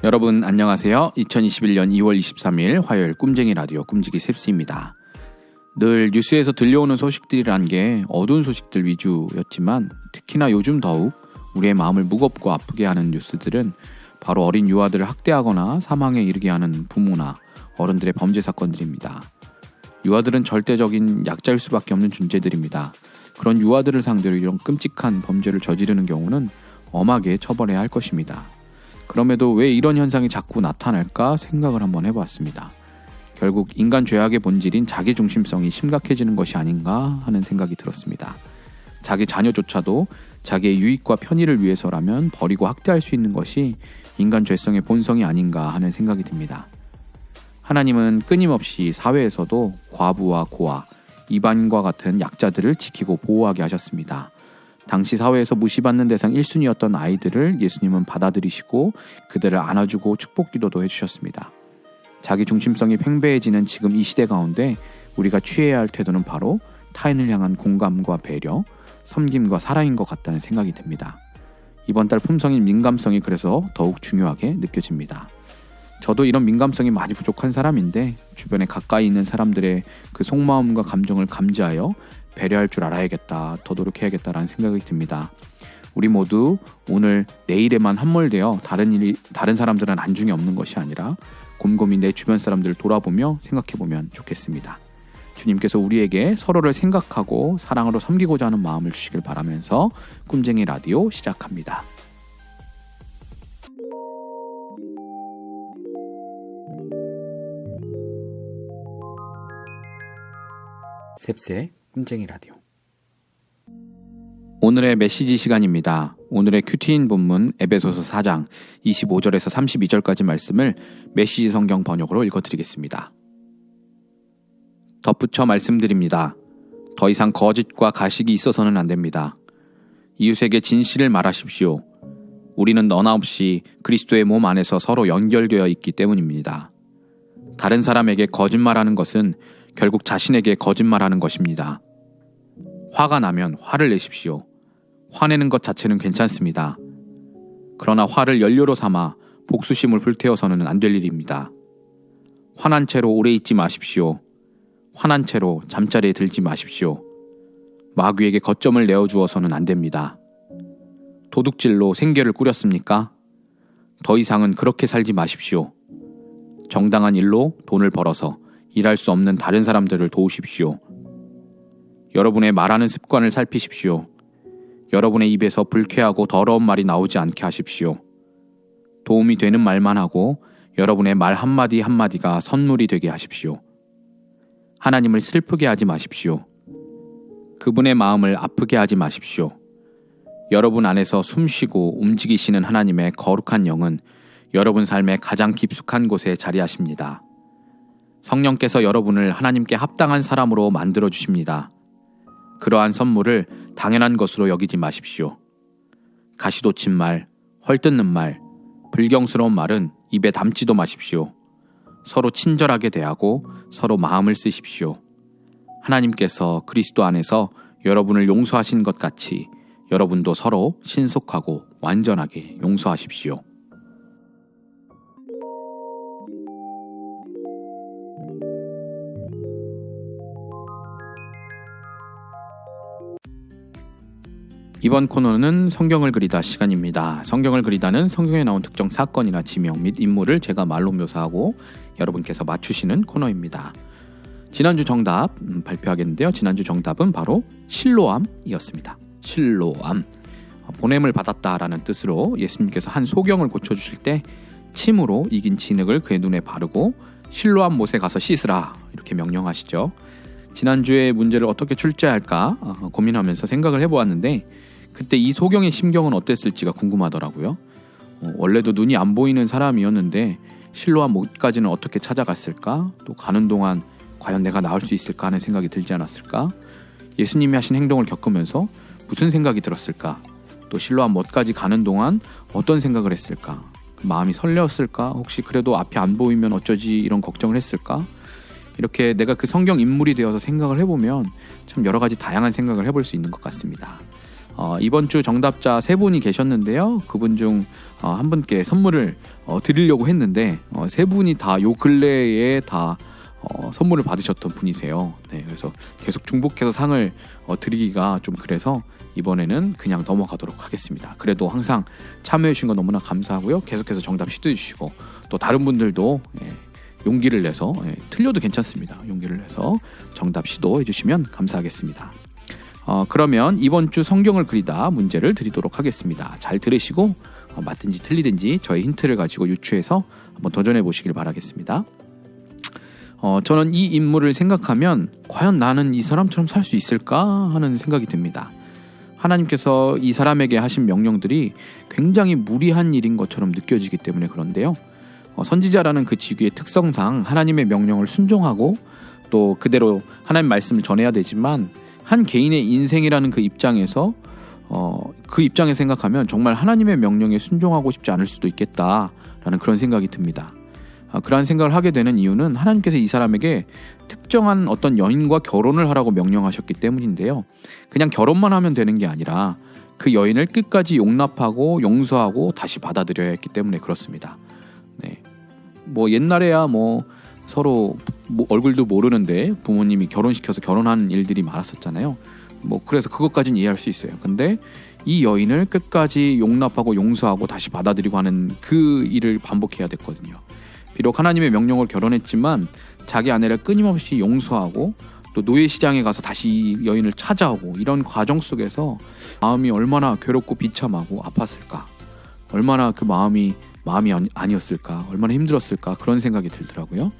여러분 안녕하세요. 2021년 2월 23일 화요일 꿈쟁이 라디오 꿈지기 셉스입니다. 늘 뉴스에서 들려오는 소식들이란 게 어두운 소식들 위주였지만 특히나 요즘 더욱 우리의 마음을 무겁고 아프게 하는 뉴스들은 바로 어린 유아들을 학대하거나 사망에 이르게 하는 부모나 어른들의 범죄 사건들입니다. 유아들은 절대적인 약자일 수밖에 없는 존재들입니다. 그런 유아들을 상대로 이런 끔찍한 범죄를 저지르는 경우는 엄하게 처벌해야 할 것입니다. 그럼에도 왜 이런 현상이 자꾸 나타날까 생각을 한번 해봤습니다. 결국 인간 죄악의 본질인 자기중심성이 심각해지는 것이 아닌가 하는 생각이 들었습니다. 자기 자녀조차도 자기의 유익과 편의를 위해서라면 버리고 학대할 수 있는 것이 인간 죄성의 본성이 아닌가 하는 생각이 듭니다. 하나님은 끊임없이 사회에서도 과부와 고아, 이방인과 같은 약자들을 지키고 보호하게 하셨습니다. 당시 사회에서 무시받는 대상 1순위였던 아이들을 예수님은 받아들이시고 그들을 안아주고 축복기도도 해주셨습니다. 자기 중심성이 팽배해지는 지금 이 시대 가운데 우리가 취해야 할 태도는 바로 타인을 향한 공감과 배려, 섬김과 사랑인 것 같다는 생각이 듭니다. 이번 달 품성인 민감성이 그래서 더욱 중요하게 느껴집니다. 저도 이런 민감성이 많이 부족한 사람인데 주변에 가까이 있는 사람들의 그 속마음과 감정을 감지하여 배려할 줄 알아야겠다, 더 노력해야겠다라는 생각이 듭니다. 우리 모두 오늘 내일에만 함몰되어 다른 사람들은 안중에 없는 것이 아니라 곰곰이 내 주변 사람들을 돌아보며 생각해보면 좋겠습니다. 주님께서 우리에게 서로를 생각하고 사랑으로 섬기고자 하는 마음을 주시길 바라면서 꿈쟁이 라디오 시작합니다. 셉스의 꿈쟁이 라디오. 오늘의 메시지 시간입니다. 오늘의 큐티인 본문 에베소서 4장 25절에서 32절까지 말씀을 메시지 성경 번역으로 읽어드리겠습니다. 덧붙여 말씀드립니다. 더 이상 거짓과 가식이 있어서는 안 됩니다. 이웃에게 진실을 말하십시오. 우리는 너나 없이 그리스도의 몸 안에서 서로 연결되어 있기 때문입니다. 다른 사람에게 거짓말하는 것은 결국 자신에게 거짓말하는 것입니다. 화가 나면 화를 내십시오. 화내는 것 자체는 괜찮습니다. 그러나 화를 연료로 삼아 복수심을 불태워서는 안 될 일입니다. 화난 채로 오래 있지 마십시오. 화난 채로 잠자리에 들지 마십시오. 마귀에게 거점을 내어주어서는 안 됩니다. 도둑질로 생계를 꾸렸습니까? 더 이상은 그렇게 살지 마십시오. 정당한 일로 돈을 벌어서 일할 수 없는 다른 사람들을 도우십시오. 여러분의 말하는 습관을 살피십시오. 여러분의 입에서 불쾌하고 더러운 말이 나오지 않게 하십시오. 도움이 되는 말만 하고 여러분의 말 한마디 한마디가 선물이 되게 하십시오. 하나님을 슬프게 하지 마십시오. 그분의 마음을 아프게 하지 마십시오. 여러분 안에서 숨쉬고 움직이시는 하나님의 거룩한 영은 여러분 삶의 가장 깊숙한 곳에 자리하십니다. 성령께서 여러분을 하나님께 합당한 사람으로 만들어 주십니다. 그러한 선물을 당연한 것으로 여기지 마십시오. 가시돋친 말, 헐뜯는 말, 불경스러운 말은 입에 담지도 마십시오. 서로 친절하게 대하고 서로 마음을 쓰십시오. 하나님께서 그리스도 안에서 여러분을 용서하신 것 같이 여러분도 서로 신속하고 완전하게 용서하십시오. 이번 코너는 성경을 그리다 시간입니다. 성경을 그리다는 성경에 나온 특정 사건이나 지명 및 인물을 제가 말로 묘사하고 여러분께서 맞추시는 코너입니다. 지난주 정답 발표하겠는데요. 지난주 정답은 바로 실로암이었습니다. 실로암. 보냄을 받았다라는 뜻으로 예수님께서 한 소경을 고쳐주실 때 침으로 이긴 진흙을 그의 눈에 바르고 실로암 못에 가서 씻으라 이렇게 명령하시죠. 지난주에 문제를 어떻게 출제할까 고민하면서 생각을 해보았는데 그때 이 소경의 심경은 어땠을지가 궁금하더라고요. 원래도 눈이 안 보이는 사람이었는데 실로암 못까지는 어떻게 찾아갔을까? 또 가는 동안 과연 내가 나을 수 있을까 하는 생각이 들지 않았을까? 예수님이 하신 행동을 겪으면서 무슨 생각이 들었을까? 또 실로암 못까지 가는 동안 어떤 생각을 했을까? 마음이 설레었을까? 혹시 그래도 앞이 안 보이면 어쩌지 이런 걱정을 했을까? 이렇게 내가 그 성경 인물이 되어서 생각을 해보면 참 여러 가지 다양한 생각을 해볼 수 있는 것 같습니다. 이번 주 정답자 3분이 계셨는데요. 그분 중 한 분께 선물을 드리려고 했는데 3분이 다 요 근래에 다 선물을 받으셨던 분이세요. 네, 그래서 계속 중복해서 상을 드리기가 좀 그래서 이번에는 그냥 넘어가도록 하겠습니다. 그래도 항상 참여해 주신 거 너무나 감사하고요. 계속해서 정답 시도해 주시고 또 다른 분들도 용기를 내서 틀려도 괜찮습니다. 용기를 내서 정답 시도해 주시면 감사하겠습니다. 그러면 이번 주 성경을 그리다 문제를 드리도록 하겠습니다. 잘 들으시고 맞든지 틀리든지 저희 힌트를 가지고 유추해서 한번 도전해 보시길 바라겠습니다. 저는 이 인물을 생각하면 과연 나는 이 사람처럼 살 수 있을까 하는 생각이 듭니다. 하나님께서 이 사람에게 하신 명령들이 굉장히 무리한 일인 것처럼 느껴지기 때문에 그런데요. 선지자라는 그 직위의 특성상 하나님의 명령을 순종하고 또 그대로 하나님 말씀을 전해야 되지만 한 개인의 인생이라는 그 입장에서 생각하면 정말 하나님의 명령에 순종하고 싶지 않을 수도 있겠다라는 그런 생각이 듭니다. 그러한 생각을 하게 되는 이유는 하나님께서 이 사람에게 특정한 어떤 여인과 결혼을 하라고 명령하셨기 때문인데요. 그냥 결혼만 하면 되는 게 아니라 그 여인을 끝까지 용납하고 용서하고 다시 받아들여야 했기 때문에 그렇습니다. 네. 옛날에야 서로 얼굴도 모르는데 부모님이 결혼시켜서 결혼한 일들이 많았었잖아요. 그래서 그것까지는 이해할 수 있어요. 근데 이 여인을 끝까지 용납하고 용서하고 다시 받아들이고 하는 그 일을 반복해야 됐거든요. 비록 하나님의 명령을 결혼했지만 자기 아내를 끊임없이 용서하고 또 노예시장에 가서 다시 이 여인을 찾아오고 이런 과정 속에서 마음이 얼마나 괴롭고 비참하고 아팠을까, 얼마나 그 마음이 아니었을까, 얼마나 힘들었을까 그런 생각이 들더라고요.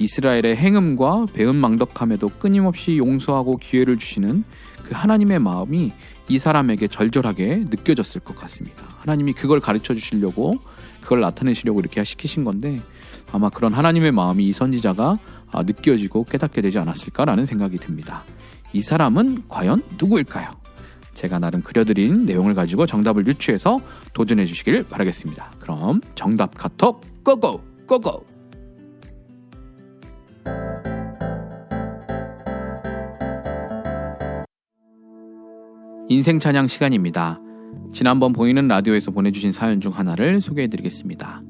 이스라엘의 행음과 배은망덕함에도 끊임없이 용서하고 기회를 주시는 그 하나님의 마음이 이 사람에게 절절하게 느껴졌을 것 같습니다. 하나님이 그걸 가르쳐 주시려고 그걸 나타내시려고 이렇게 시키신 건데 아마 그런 하나님의 마음이 이 선지자가 느껴지고 깨닫게 되지 않았을까라는 생각이 듭니다. 이 사람은 과연 누구일까요? 제가 나름 그려드린 내용을 가지고 정답을 유추해서 도전해 주시길 바라겠습니다. 그럼 정답 카톡 고고 고고! 인생 찬양 시간입니다. 지난번 보이는 라디오에서 보내주신 사연 중 하나를 소개해드리겠습니다.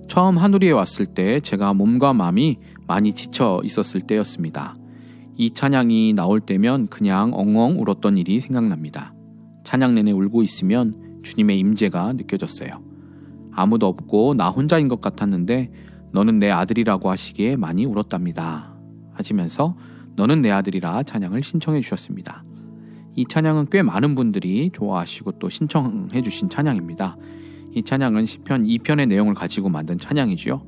처음 하누리에 왔을 때 제가 몸과 마음이 많이 지쳐 있었을 때였습니다. 이 찬양이 나올 때면 그냥 엉엉 울었던 일이 생각납니다. 찬양 내내 울고 있으면 주님의 임재가 느껴졌어요. 아무도 없고 나 혼자인 것 같았는데 너는 내 아들이라고 하시기에 많이 울었답니다. 하시면서 너는 내 아들이라 찬양을 신청해 주셨습니다. 이 찬양은 꽤 많은 분들이 좋아하시고 또 신청해 주신 찬양입니다. 이 찬양은 시편 2편의 내용을 가지고 만든 찬양이지요.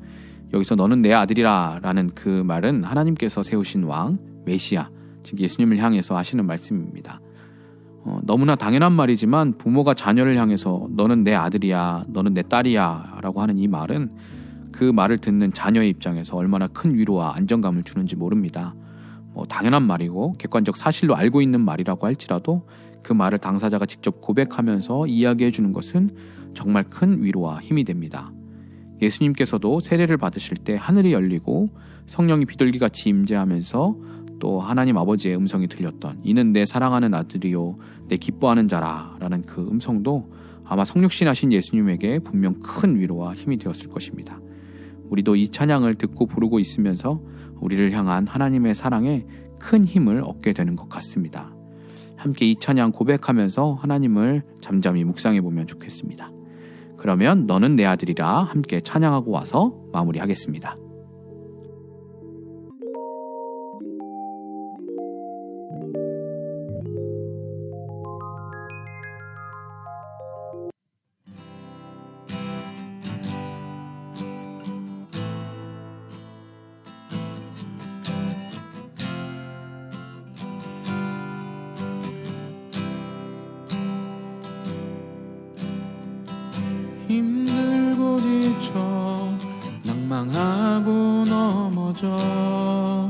여기서 너는 내 아들이라 라는 그 말은 하나님께서 세우신 왕, 메시아, 즉 예수님을 향해서 하시는 말씀입니다. 너무나 당연한 말이지만 부모가 자녀를 향해서 너는 내 아들이야, 너는 내 딸이야 라고 하는 이 말은 그 말을 듣는 자녀의 입장에서 얼마나 큰 위로와 안정감을 주는지 모릅니다. 당연한 말이고 객관적 사실로 알고 있는 말이라고 할지라도 그 말을 당사자가 직접 고백하면서 이야기해 주는 것은 정말 큰 위로와 힘이 됩니다. 예수님께서도 세례를 받으실 때 하늘이 열리고 성령이 비둘기같이 임재하면서 또 하나님 아버지의 음성이 들렸던 이는 내 사랑하는 아들이요 내 기뻐하는 자라 라는 그 음성도 아마 성육신하신 예수님에게 분명 큰 위로와 힘이 되었을 것입니다. 우리도 이 찬양을 듣고 부르고 있으면서 우리를 향한 하나님의 사랑에 큰 힘을 얻게 되는 것 같습니다. 함께 이 찬양 고백하면서 하나님을 잠잠히 묵상해 보면 좋겠습니다. 그러면 너는 내 아들이라 함께 찬양하고 와서 마무리하겠습니다. 힘들고 지쳐 낭망하고 넘어져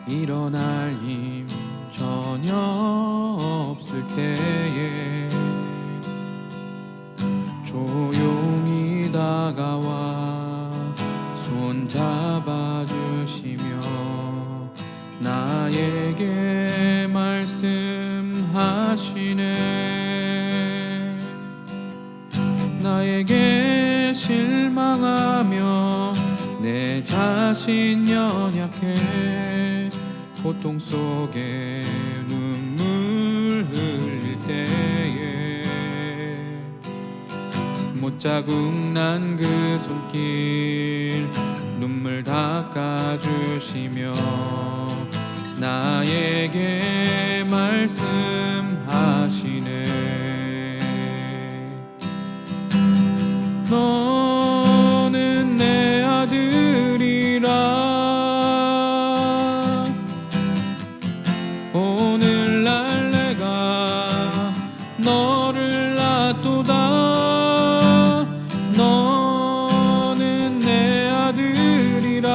일어날 힘 전혀 없을 때에 조용히 다가와 손 잡아주시며 나에게 말씀하시네. 나에게 실망하며 내 자신 연약해 고통 속에 눈물 흘릴 때에 못자국 난 그 손길 눈물 닦아주시며 나에게 말씀하시네. 너는 내 아들이라. 오늘날 내가 너를 낳도다. 너는 내 아들이라.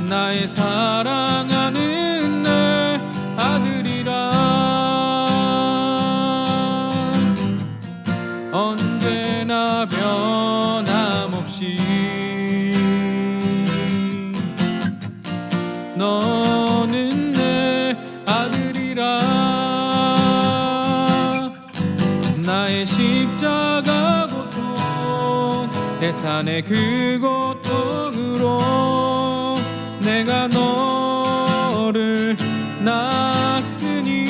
나의 사랑하는 내 아들이라. 언제나 변함없이 너는 내 아들이라. 나의 십자가 고통 해산의 그 고통으로 내가 너를 낳았으니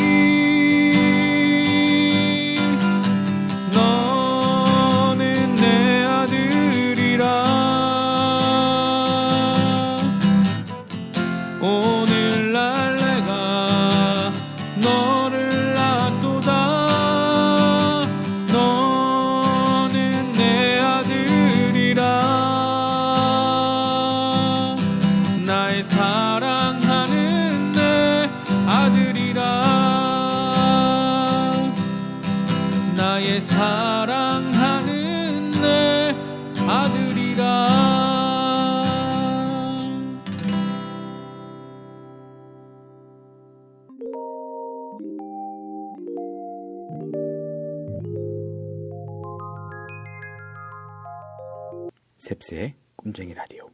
너는 내 아들이라. 오늘날 내가 너를 낳도다. 너는 내 아들이라. 나의 사랑하는 내 아들이라. 나의 사랑하는 내 아들이라. 셉스의 꿈쟁이 라디오.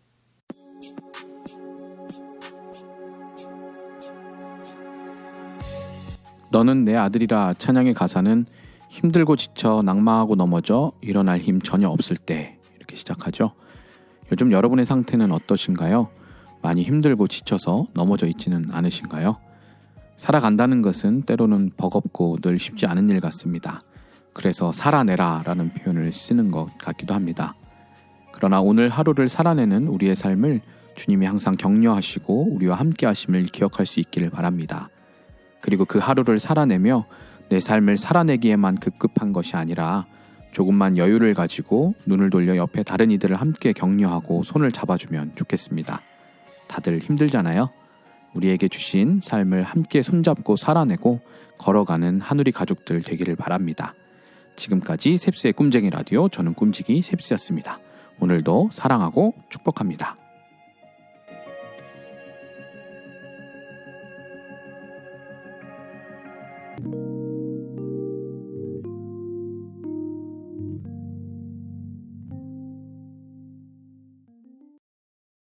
너는 내 아들이라 찬양의 가사는 힘들고 지쳐 낙마하고 넘어져 일어날 힘 전혀 없을 때 이렇게 시작하죠. 요즘 여러분의 상태는 어떠신가요? 많이 힘들고 지쳐서 넘어져 있지는 않으신가요? 살아간다는 것은 때로는 버겁고 늘 쉽지 않은 일 같습니다. 그래서 살아내라 라는 표현을 쓰는 것 같기도 합니다. 그러나 오늘 하루를 살아내는 우리의 삶을 주님이 항상 격려하시고 우리와 함께 하심을 기억할 수 있기를 바랍니다. 그리고 그 하루를 살아내며 내 삶을 살아내기에만 급급한 것이 아니라 조금만 여유를 가지고 눈을 돌려 옆에 다른 이들을 함께 격려하고 손을 잡아주면 좋겠습니다. 다들 힘들잖아요. 우리에게 주신 삶을 함께 손잡고 살아내고 걸어가는 하누리 가족들 되기를 바랍니다. 지금까지 셉스의 꿈쟁이 라디오, 저는 꿈지기 셉스였습니다. 오늘도 사랑하고 축복합니다.